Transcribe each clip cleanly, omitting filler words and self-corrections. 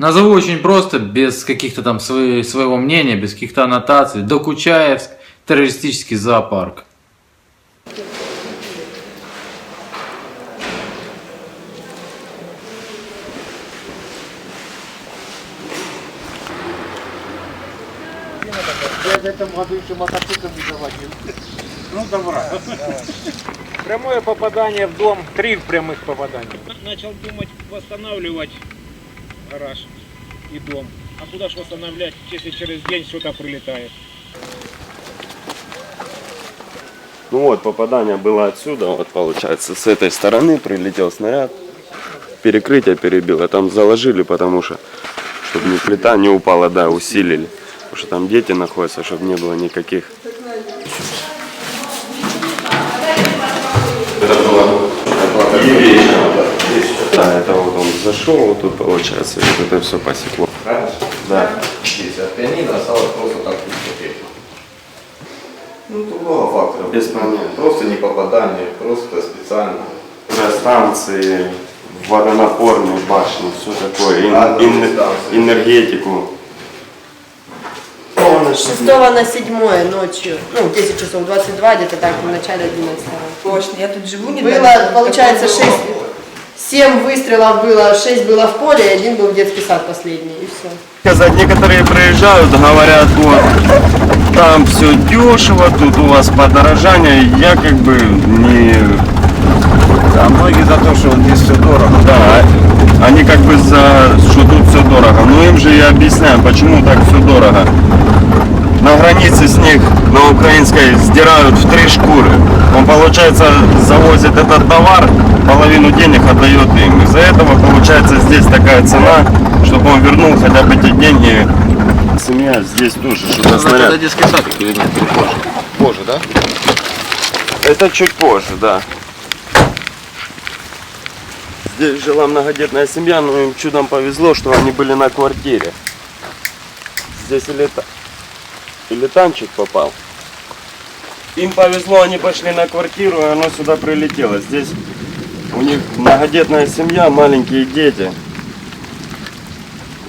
Назову очень просто, без каких-то там своего мнения, без каких-то аннотаций. Докучаевск, террористический зоопарк. Этому году еще мотоцикл не заводил. Ну, добра. Прямое попадание в дом, 3 прямых попадания. Начал думать восстанавливать гараж и дом. А куда ж восстанавливать, если через день что-то прилетает? Ну вот, попадание было отсюда, вот получается, с этой стороны прилетел снаряд, перекрытие перебило, там заложили, потому что, чтобы ни плита не упала, да, усилили, потому что там дети находятся, чтобы не было никаких. Это было да, это вот он зашел, вот тут получается, и вот это все посекло. Да. Здесь от пианино осталось просто так посмотреть. Ну, тут много факторов. Без понятия. Просто не попадание, просто специально. Станции, водонапорные башни, все такое, энергетику. 6 на 7 ночью, ну 10 часов 22, где-то так, в начале 11. Точно, я тут живу не Было, получается, 7 выстрелов было, 6 было в поле, и 1 был в детский сад последний, и все. Сказать, некоторые приезжают, говорят, вот, там все дешево, тут у вас подорожание, я как бы не... А многие за то, что здесь все дорого. Да, они как бы за, что тут все дорого, но им же я объясняю, почему так все дорого. На границе с них, на украинской, сдирают в 3 шкуры. Он, получается, завозит этот товар, половину денег отдает им. Из-за этого, получается, здесь такая цена, чтобы он вернул хотя бы эти деньги. Семья здесь тоже что-то снаряд. Это детский садик или нет? Или позже? Позже, да? Это чуть позже, да. Здесь жила многодетная семья, но им чудом повезло, что они были на квартире. Здесь или танчик попал. Им повезло, они пошли на квартиру, и оно сюда прилетело. Здесь у них многодетная семья, маленькие дети.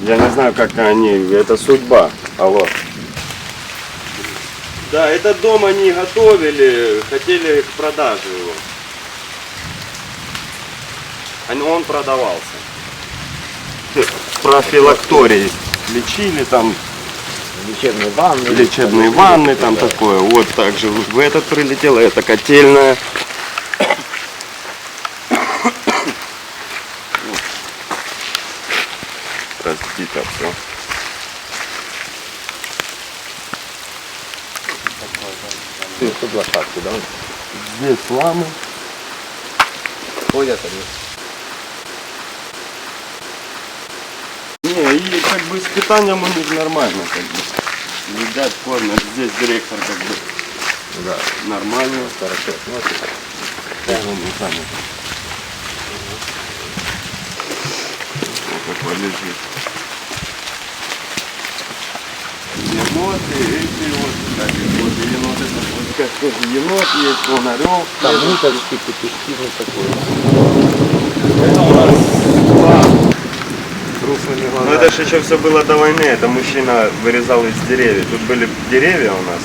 Я не знаю, как они, это судьба. Алло. Да, этот дом они готовили, хотели к продаже его. Он продавался. Профилакторий лечили там. Лечебные ванны там такое. Вот также в этот прилетело, это котельная. Разбито все. Тут лошадки, да? Здесь ламы. Ходят они. Не, и как бы с питанием у них нормально, как бы. Едят, кормят. Здесь директор как бы. Да. Нормально. Хорошо смотрит. Да, ну, сами. Вот такой лежит. Еноты, эти вот, кстати, вот енот, это вот как тоже енот есть, он орел. Там ниточки, петушки, ну такое. Это у нас Грустными ну глазами. это же еще все было до войны, это мужчина вырезал из деревьев. Тут были деревья у нас.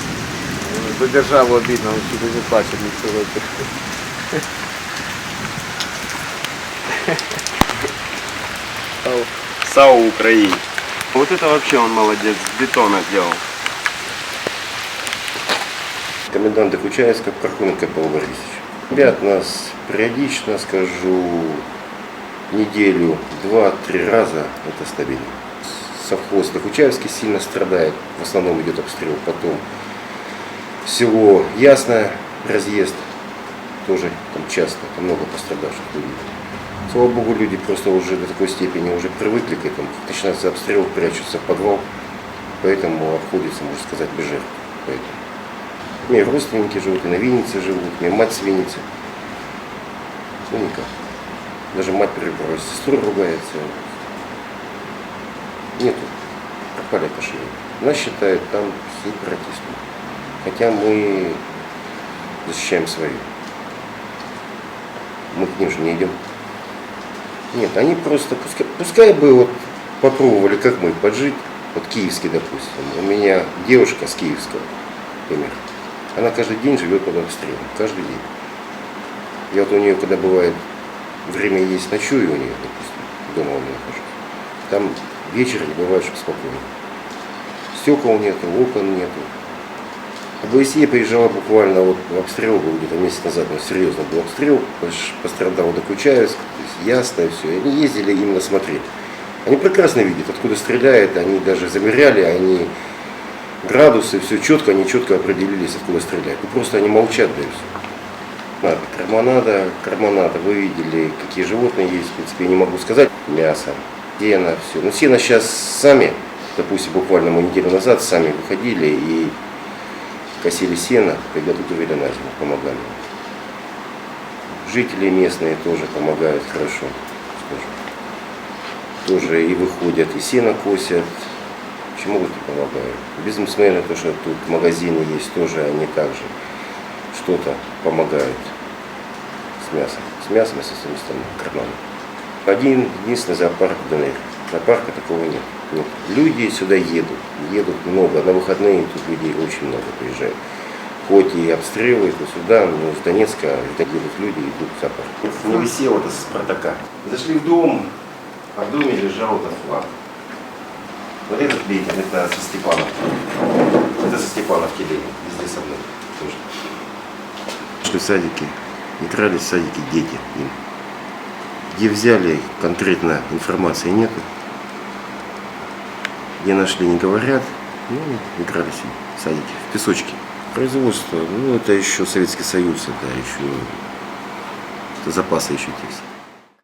За державу обидно, он сюда не плачет ничего. САУ Украины. Вот это вообще он молодец, с бетона сделал. Комендант Докучаевска Пархоменко Павел Борисович. Ребят нас периодично, скажу, неделю, 2-3 раза, это стабильно. Совхоз Докучаевский сильно страдает, в основном идет обстрел. Потом село Ясное, разъезд, тоже там часто, там много пострадавших людей. Слава богу, люди просто уже до такой степени уже привыкли к этому. Начинается обстрел, прячутся в подвал, поэтому обходится, можно сказать, без жертв. Поэтому. У меня родственники живут, и на Виннице живут, у меня мать с Винницы. Ну никак. Даже мать перебралась, сестру ругается. Нету. Пропали отношения. Нас считают там сепаратистами. Хотя мы защищаем свою. Мы к ним же не идем. Нет, они просто, пускай бы вот попробовали, как мы, поджить. Вот киевский, допустим. У меня девушка с Киевского, например. Она каждый день живет под обстрелом. Каждый день. Я вот у нее, когда бывает время есть, ночую у нее, допустим, дома у нее нахожусь. Там вечером не бывает, что спокойно. Стекол нету, окон нету. А в Моисее приезжала буквально, вот обстрел был где-то месяц назад, но серьезно был обстрел, пострадал Докучаевск, то есть ясно и все. И они ездили именно смотреть. Они прекрасно видят, откуда стреляет, они даже замеряли, они градусы, все четко, они четко определились, откуда стреляют. Ну, просто они молчат, да и все. Карманада, вы видели, какие животные есть, в принципе, я не могу сказать. Мясо, сено, все. Но сено сейчас сами, допустим, буквально мы неделю назад сами выходили и косили сено, приготовили на зиму, помогали. Жители местные тоже помогают хорошо, скажу. Тоже и выходят, и сено косят, чем могут и помогают. Бизнесмены, то, что тут магазины есть, тоже они также что-то помогают с мясом. С мясом и со всеми остальным. Единственный зоопарк в ДНР. Зоопарка такого нет. Нет. Люди сюда едут много. На выходные тут людей очень много приезжают. Хоть и обстреливают сюда, но с Донецка едут люди, идут в зоопарк. Не висел это с Спартака. Зашли в дом, а в доме лежал этот флаг. Вот этот ветер, это со Степановки. Это со Степановки летом, везде со мной тоже. Шли в садики, и крались в садики дети им. Где взяли, конкретно информации нету. Где нашли, не говорят. Ну, игрались в садике, в песочке. Производство, ну это еще Советский Союз, это еще это запасы еще есть.